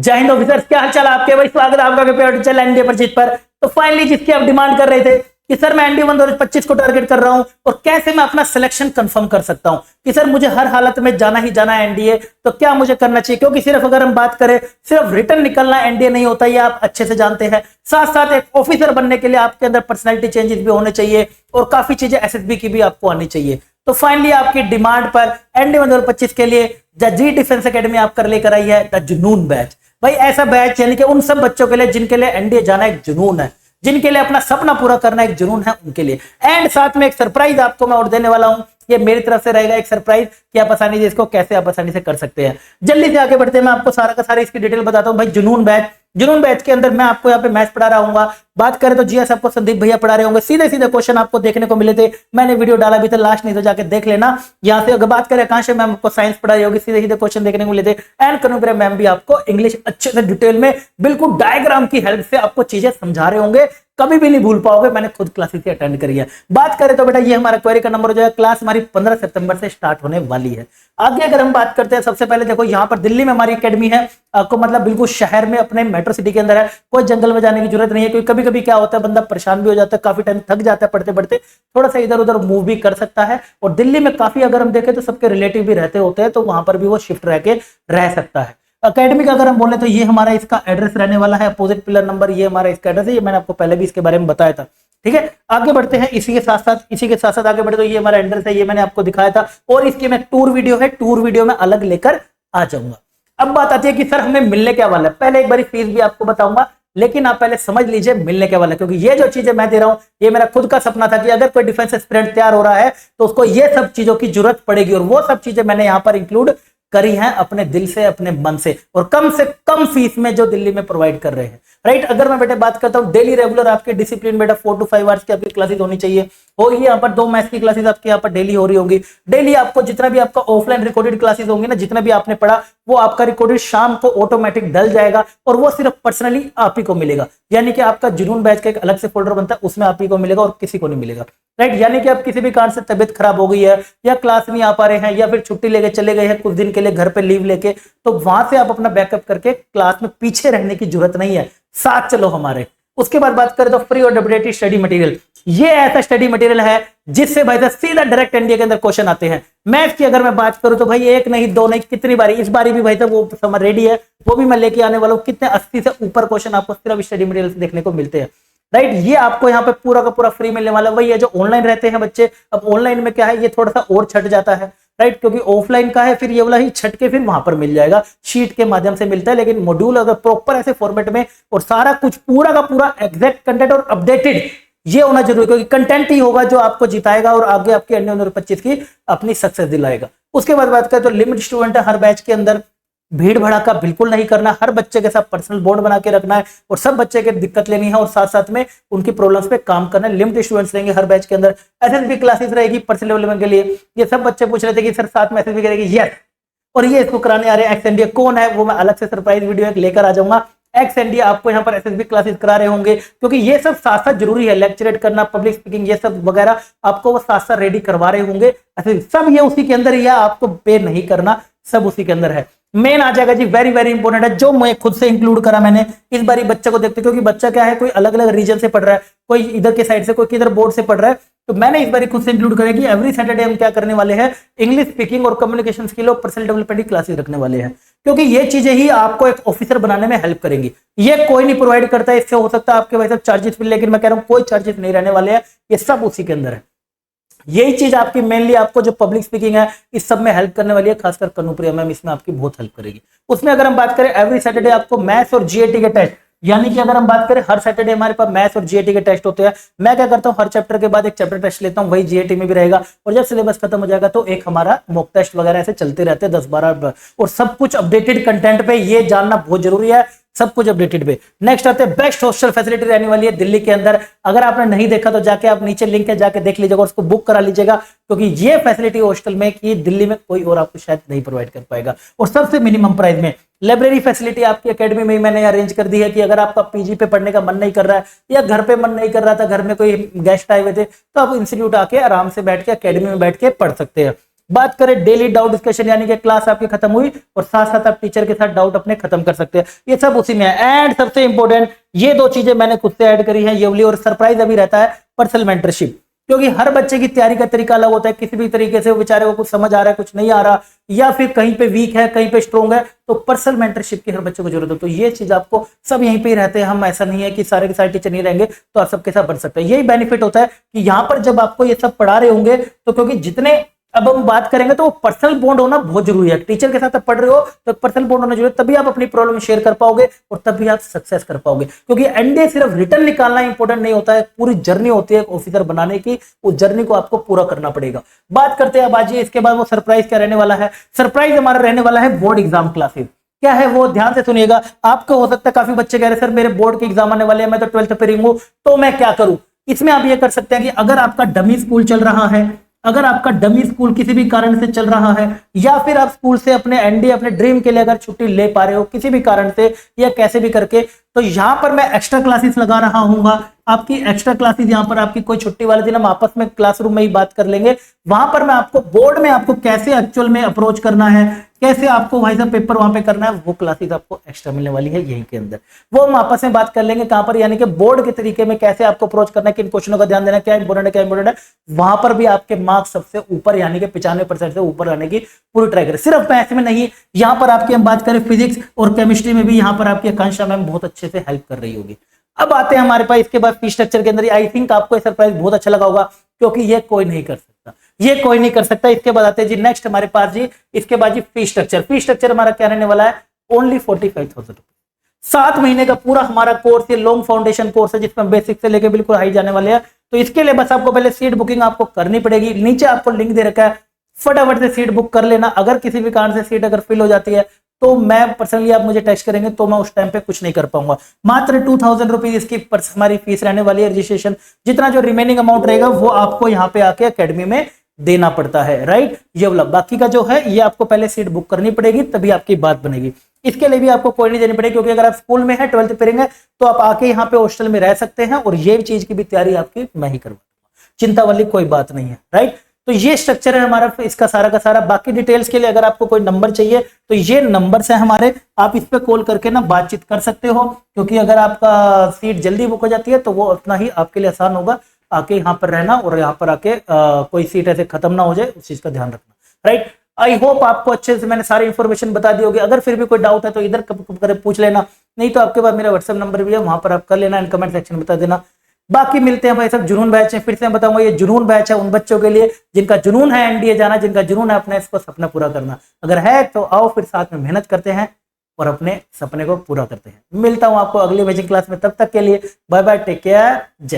जय हिंद ऑफिसर्स, क्या हाल चाल आपके भाई। स्वागत है आपका चैनल एनडीए पर जीत पर। तो फाइनली जिसकी आप डिमांड कर रहे थे कि सर मैं एनडीए 2025 को टारगेट कर रहा हूं और कैसे मैं अपना सिलेक्शन कंफर्म कर सकता हूं कि सर मुझे हर हालत में जाना ही जाना है एनडीए, तो क्या मुझे करना चाहिए। क्योंकि सिर्फ अगर हम बात करें सिर्फ रिटर्न निकलना एनडीए नहीं होता, ये आप अच्छे से जानते हैं। साथ साथ एक ऑफिसर बनने के लिए आपके अंदर पर्सनैलिटी चेंजेस भी होने चाहिए और काफी चीजें एसएसबी की भी आपको आनी चाहिए। तो फाइनली आपकी डिमांड पर एनडीए 2025 के लिए जी डिफेंस एकेडमी आपकर लेकर आई है द जुनून बैच। भाई ऐसा बैच यानी कि उन सब बच्चों के लिए जिनके लिए एनडीए जाना एक जुनून है, जिनके लिए अपना सपना पूरा करना एक जुनून है, उनके लिए। एंड साथ में एक सरप्राइज आपको मैं और देने वाला हूं, ये मेरी तरफ से रहेगा एक सरप्राइज कि आप आसानी से इसको कैसे आप आसानी से कर सकते हैं। जल्दी से आगे बढ़ते हैं, मैं आपको सारा का सारा इसकी डिटेल बताता हूं। भाई जुनून बैच के अंदर मैं आपको यहाँ पे मैथ्स पढ़ा रहा हूँ। बात करें तो जीएस आपको संदीप भैया पढ़ा रहे होंगे। सीधे सीधे क्वेश्चन आपको देखने को मिले थे, मैंने वीडियो डाला भी था, लास्ट नहीं तो जाके देख लेना। यहाँ से अगर बात करें आकांक्षा मैम आपको साइंस पढ़ा रही होगी, सीधे सीधे क्वेश्चन देखने को मिले थे। एंड कनुप्रिया मैम भी आपको इंग्लिश अच्छे से डिटेल में बिल्कुल डायग्राम की हेल्प से आपको चीजें समझा रहे होंगे, कभी भी नहीं भूल पाओगे। मैंने खुद क्लासेस अटेंड करी है। बात करें तो बेटा ये हमारा क्वेरी का नंबर जो है, क्लास हमारी 15 सितंबर से स्टार्ट होने वाली है। आगे अगर हम बात करते हैं, सबसे पहले देखो यहाँ पर दिल्ली में हमारी एकेडमी है, आपको मतलब बिल्कुल शहर में अपने मेट्रो सिटी के अंदर है। कोई जंगल में जाने की जरूरत नहीं है, क्योंकि कभी कभी क्या होता है बंदा परेशान भी हो जाता है, काफी टाइम थक जाता है पढ़ते पढ़ते, थोड़ा सा इधर उधर मूव भी कर सकता है। और दिल्ली में काफी अगर हम देखें तो सबके रिलेटिव भी रहते होते हैं, तो वहां पर भी वो शिफ्ट रह के रह सकता है। अकेडमी का अगर हम बोले तो ये हमारा इसका एड्रेस रहने वाला है, अपोजिट पिलर नंबर, ये हमारा इसका एड्रेस है, ये मैंने आपको पहले भी इसके बारे में बताया था। ठीक है, आगे बढ़ते हैं। इसी के साथ साथ आगे बढ़े तो ये हमारा एड्रेस है, ये मैंने आपको दिखाया था। और इसकी मैं टूर वीडियो है, टूर वीडियो में अलग लेकर आ जाऊंगा। अब बात आती है कि सर हमें मिलने क्या वाला है। पहले एक बार फीस भी आपको बताऊंगा, लेकिन आप पहले समझ लीजिए मिलने क्या वाला है। क्योंकि ये जो चीजें मैं दे रहा हूं, ये मेरा खुद का सपना था कि अगर कोई डिफेंस एस्पिरेंट तैयार हो रहा है तो उसको ये सब चीजों की जरूरत पड़ेगी, और वो सब चीजें मैंने यहां पर इंक्लूड करी हैं अपने दिल से, अपने मन से कम फीस में जो दिल्ली में प्रोवाइड कर रहे हैं। राइट, अगर मैं बेटे बात करता हूं डेली रेगुलर आपके डिसिप्लिन बेटा 4 to 5 आवर्स की आपकी क्लासेस होनी चाहिए। होगी यहाँ पर 2 मैथ्स की क्लासेस आपके यहाँ पर डेली हो रही होंगी। डेली आपको जितना भी आपका ऑफलाइन रिकॉर्डेड क्लासेस होंगी ना, जितना भी आपने पढ़ा वो आपका रिकॉर्डेड शाम को ऑटोमेटिक डल जाएगा, और वो सिर्फ पर्सनली आप ही को मिलेगा। यानी कि आपका जुनून बैच का एक अलग से फोल्डर बनता है, उसमें आप ही को मिलेगा और किसी को नहीं मिलेगा। राइट, यानी कि आप किसी भी कारण से तबियत खराब हो गई है, या क्लास नहीं आ पा रहे हैं, या फिर छुट्टी लेके चले गए हैं कुछ दिन के लिए घर पे लीव लेके, तो वहां से आप अपना बैकअप करके क्लास में पीछे रहने की जरूरत नहीं है, साथ चलो हमारे। उसके बाद बात करें तो फ्री और अपडेटेड स्टडी मटेरियल। ये ऐसा स्टडी मटेरियल है जिससे भाई साहब सीधा डायरेक्ट एनडीए के अंदर क्वेश्चन आते हैं। मैथ्स की अगर मैं बात करूं तो भाई एक नहीं दो नहीं कितनी बारी, इस बारी भी भाई साहब वो समझ रेडी है, वो भी मैं लेके आने वाला हूं। कितने 80 से ऊपर क्वेश्चन आपको सिर्फ स्टडी मटेरियल से देखने को मिलते हैं। राइट, ये आपको यहाँ पे पूरा का पूरा फ्री मिलने वाला। वही है जो ऑनलाइन रहते हैं बच्चे, अब ऑनलाइन में क्या है, ये थोड़ा सा और छट जाता है। राइट, क्योंकि ऑफलाइन का है, फिर ये वाला ही छट के फिर वहां पर मिल जाएगा, शीट के माध्यम से मिलता है। लेकिन मॉड्यूल अगर प्रॉपर ऐसे फॉर्मेट में और सारा कुछ पूरा का पूरा एग्जैक्ट कंटेंट और अपडेटेड ये होना जरूरी, क्योंकि कंटेंट ही होगा जो आपको जिताएगा और आगे आपके एनडीए 2025 की अपनी सक्सेस दिलाएगा। उसके बाद बात करें तो लिमिट स्टूडेंट है हर बैच के अंदर, भीड़ भड़ाका बिल्कुल नहीं करना, हर बच्चे के साथ पर्सनल बोर्ड बना के रखना है और सब बच्चे के दिक्कत लेनी है और साथ साथ में उनकी प्रॉब्लम्स पे काम करना है। लिमिटेड स्टूडेंट्स रहेंगे हर बैच के अंदर। एसएसबी क्लासेस रहेगी पर्सनल डेवलपमेंट के लिए। ये सब बच्चे पूछ रहे थे कि सर साथ में एसएसबी करेगी, यस, और ये इसको कराने आ रहे हैं। एक्स एनडीए कौन है वो मैं अलग से सरप्राइज वीडियो एक लेकर आ जाऊंगा। एक्स एनडीए आपको यहाँ पर एसएसबी क्लासेस करा रहे होंगे, क्योंकि ये सब साथ साथ जरूरी है। लेक्चरेट करना, पब्लिक स्पीकिंग, ये सब वगैरह आपको वो साथ साथ रेडी करवा रहे होंगे। सब ये उसी के अंदर ही है, आपको पे नहीं करना, सब उसी के अंदर है। मेन आ जाएगा जी, वेरी वेरी इंपॉर्टेंट है, जो मैं खुद से इंक्लूड करा मैंने इस बारी बच्चे को देखते, क्योंकि बच्चा क्या है कोई अलग अलग रीजन से पढ़ रहा है, कोई इधर के साइड से, कोई किधर बोर्ड से पढ़ रहा है, तो मैंने इस बारी खुद से इंक्लूड करा कि एवरी सैटरडे हम क्या करने वाले हैं, इंग्लिश स्पीकिंग और कम्युनिकेशन स्किल और पर्सनल डेवलपमेंट की क्लासेस रखने वाले हैं। क्योंकि ये चीजें ही आपको एक ऑफिसर बनाने में हेल्प करेंगी। ये कोई नहीं प्रोवाइड करता है, इससे हो सकता है आपके वैसे चार्जेस भी, लेकिन मैं कह रहा हूं कोई चार्जेस नहीं रहने वाले हैं, ये सब उसी के अंदर है। यही चीज आपकी मेनली आपको जो पब्लिक स्पीकिंग है इस सब में हेल्प करने वाली है, खासकर कनुप्रिया मैम इसमें आपकी बहुत हेल्प करेगी। उसमें अगर हम बात करें एवरी सैटरडे आपको मैथ्स और जीएटी के टेस्ट, यानी कि अगर हम बात करें हर सैटरडे हमारे पास मैथ्स और जीएटी के टेस्ट होते हैं। मैं क्या करता हूं, हर चैप्टर के बाद एक चैप्टर टेस्ट लेता हूं, वही जीएटी में भी रहेगा। और जब सिलेबस खत्म हो जाएगा तो एक हमारा मॉक टेस्ट वगैरह ऐसे चलते रहते हैं 10-12, और सब कुछ अपडेटेड कंटेंट पे, ये जानना बहुत जरूरी है, सब कुछ अपडेटेड पे। नेक्स्ट आते हैं बेस्ट हॉस्टल फैसिलिटी रहने वाली है दिल्ली के अंदर। अगर आपने नहीं देखा तो जाके आप नीचे लिंक है, जाके देख लीजिएगा, उसको बुक करा लीजिएगा, क्योंकि ये फैसिलिटी हॉस्टल में कि दिल्ली में कोई और आपको शायद नहीं प्रोवाइड कर पाएगा, और सबसे मिनिमम प्राइस में। लाइब्रेरी फैसिलिटी आपकी एकेडमी में ही मैंने अरेंज कर दी है कि अगर आपका पीजी पे पढ़ने का मन नहीं कर रहा है, या घर पे मन नहीं कर रहा था, घर में कोई गेस्ट आए हुए थे, तो आप इंस्टीट्यूट आके आराम से बैठ के एकेडमी में बैठ के पढ़ सकते हैं। बात करें डेली डाउट डिस्कशन, यानी कि क्लास आपकी खत्म हुई और साथ साथ आप टीचर के साथ डाउट अपने खत्म कर सकते हैं, ये सब उसी में है। एंड सबसे इंपॉर्टेंट ये दो चीजें मैंने खुद से ऐड करी है ये वाली, और सरप्राइज अभी रहता है पर्सनल मेंटरशिप, क्योंकि हर बच्चे की तैयारी का तरीका अलग होता है। किसी भी तरीके से वो बेचारे को कुछ समझ आ रहा है, कुछ नहीं आ रहा, या फिर कहीं पे वीक है कहीं पे स्ट्रॉन्ग है, तो पर्सनल मेंटरशिप की हर बच्चे को जरूरत है। तो ये चीज आपको सब यहीं पे ही रहते हैं हम, ऐसा नहीं है कि सारे के सारे टीचर नहीं रहेंगे तो आप सबके साथ बढ़ सकते हैं। यही बेनिफिट होता है कि यहाँ पर जब आपको ये सब पढ़ा रहे होंगे तो, क्योंकि जितने अब हम बात करेंगे तो पर्सनल बॉन्ड होना बहुत जरूरी है। टीचर के साथ आप पढ़ रहे हो तो पर्सनल बॉन्ड होना जरूरी है, तभी आप अपनी प्रॉब्लम शेयर कर पाओगे और तभी आप सक्सेस कर पाओगे। क्योंकि एनडीए सिर्फ रिटर्न निकालना इंपॉर्टेंट नहीं होता है, पूरी जर्नी होती है ऑफिसर बनाने की, उस जर्नी को आपको पूरा करना पड़ेगा। बात करते हैं अब आज इसके बाद वो सरप्राइज क्या रहने वाला है। सरप्राइज हमारा रहने वाला है बोर्ड एग्जाम क्लासेस। क्या है वो, ध्यान से सुनिएगा। आपको हो सकता है काफी बच्चे कह रहे हैं सर मेरे बोर्ड के एग्जाम आने वाले हैं, मैं तो 12th प्रीलिम हूं, तो मैं क्या करूं। इसमें आप ये कर सकते हैं कि अगर आपका डमी स्कूल चल रहा है, अगर आपका डमी स्कूल किसी भी कारण से चल रहा है, या फिर आप स्कूल से अपने एनडीए अपने ड्रीम के लिए अगर छुट्टी ले पा रहे हो किसी भी कारण से या कैसे भी करके, तो यहां पर मैं एक्स्ट्रा क्लासेस लगा रहा हूंगा। आपकी एक्स्ट्रा क्लासेस यहां पर आपकी कोई छुट्टी वाले दिन हम आपस में क्लासरूम में ही बात कर लेंगे। वहां पर मैं आपको बोर्ड में आपको कैसे एक्चुअल में अप्रोच करना है, कैसे आपको भाई साहब पेपर वहां पे करना है, वो क्लासेस आपको एक्स्ट्रा मिलने वाली है यहीं के अंदर। वो हम आपस में बात कर लेंगे कहां पर, यानी कि बोर्ड के तरीके में कैसे आपको अप्रोच करना है, किन क्वेश्चनों का ध्यान देना, क्या इंपोर्टेंट है क्या इंपोर्टेंट है। वहां पर भी आपके मार्क्स सबसे ऊपर यानी कि 95% से ऊपर आने की पूरी ट्राई करें। सिर्फ मैथ्स में नहीं, यहाँ पर आपकी हम बात करें फिजिक्स और केमिस्ट्री में भी यहाँ पर आपकी आकांक्षा मैम बहुत अच्छे से हेल्प कर रही होगी। अब आते हैं हमारे पास इसके बाद फी स्ट्रक्चर के अंदर। आई थिंक आपको ये सरप्राइज बहुत अच्छा लगा होगा, क्योंकि ये कोई नहीं कर सकता, ये कोई नहीं कर सकता। इसके बाद आते हैं जी नेक्स्ट हमारे पास जी, इसके बाद जी फी स्ट्रक्चर। फी स्ट्रक्चर हमारा क्या रहने वाला है, ओनली 45,000 रुपए। 7 महीने का पूरा हमारा कोर्स, ये लॉन्ग फाउंडेशन कोर्स है जिसमें बेसिक से लेके बिल्कुल हाई जाने वाले हैं। तो इसके लिए बस आपको पहले सीट बुकिंग आपको करनी पड़ेगी। नीचे आपको लिंक दे रखा है, फटाफट से सीट बुक कर लेना। अगर किसी भी कारण से सीट अगर फिल हो जाती है तो मैं पर्सनली, आप मुझे टेक्स्ट करेंगे तो मैं उस टाइम पे कुछ नहीं कर पाऊंगा। मात्र 2,000 रुपीज इसकी हमारी फीस रहने वाली है रजिस्ट्रेशन। जितना जो रिमेनिंग अमाउंट रहेगा वो आपको यहाँ पे आके अकेडमी में देना पड़ता है, राइट। ये वाला बाकी का जो है ये आपको पहले सीट बुक करनी पड़ेगी तभी आपकी बात बनेगी। इसके लिए भी आपको कोई नहीं देनी पड़ेगी, क्योंकि अगर आप स्कूल में है 12th पढ़ेंगे तो आप आके यहाँ पे हॉस्टल में रह सकते हैं और ये चीज की भी तैयारी आपकी मैं ही करवाऊंगा, चिंता वाली कोई बात नहीं है, राइट। तो ये स्ट्रक्चर है हमारा इसका सारा का सारा। बाकी डिटेल्स के लिए अगर आपको कोई नंबर चाहिए तो ये नंबर है हमारे, आप इस पे कॉल करके ना बातचीत कर सकते हो, क्योंकि अगर आपका सीट जल्दी बुक हो जाती है तो वो उतना ही आपके लिए आसान होगा आके यहाँ पर रहना और यहाँ पर आके कोई सीट ऐसे खत्म ना हो जाए, उस चीज का ध्यान रखना, राइट। आई होप आपको अच्छे से मैंने सारी इन्फॉर्मेशन बता दी होगी। अगर फिर भी कोई डाउट है तो इधर कब पूछ लेना, नहीं तो आपके पास मेरा व्हाट्सएप नंबर भी है, वहां पर आप कर लेना, एंड कमेंट सेक्शन में बता देना। बाकी मिलते हैं भाई सब जुनून बैच में। फिर से मैं बताऊंगा ये जुनून बैच है उन बच्चों के लिए जिनका जुनून है एनडीए जाना, जिनका जुनून है अपने इसको सपना पूरा करना। अगर है तो आओ फिर साथ में मेहनत करते हैं और अपने सपने को पूरा करते हैं। मिलता हूं आपको अगली बैचिंग क्लास में, तब तक के लिए बाय बाय, टेक केयर, जय।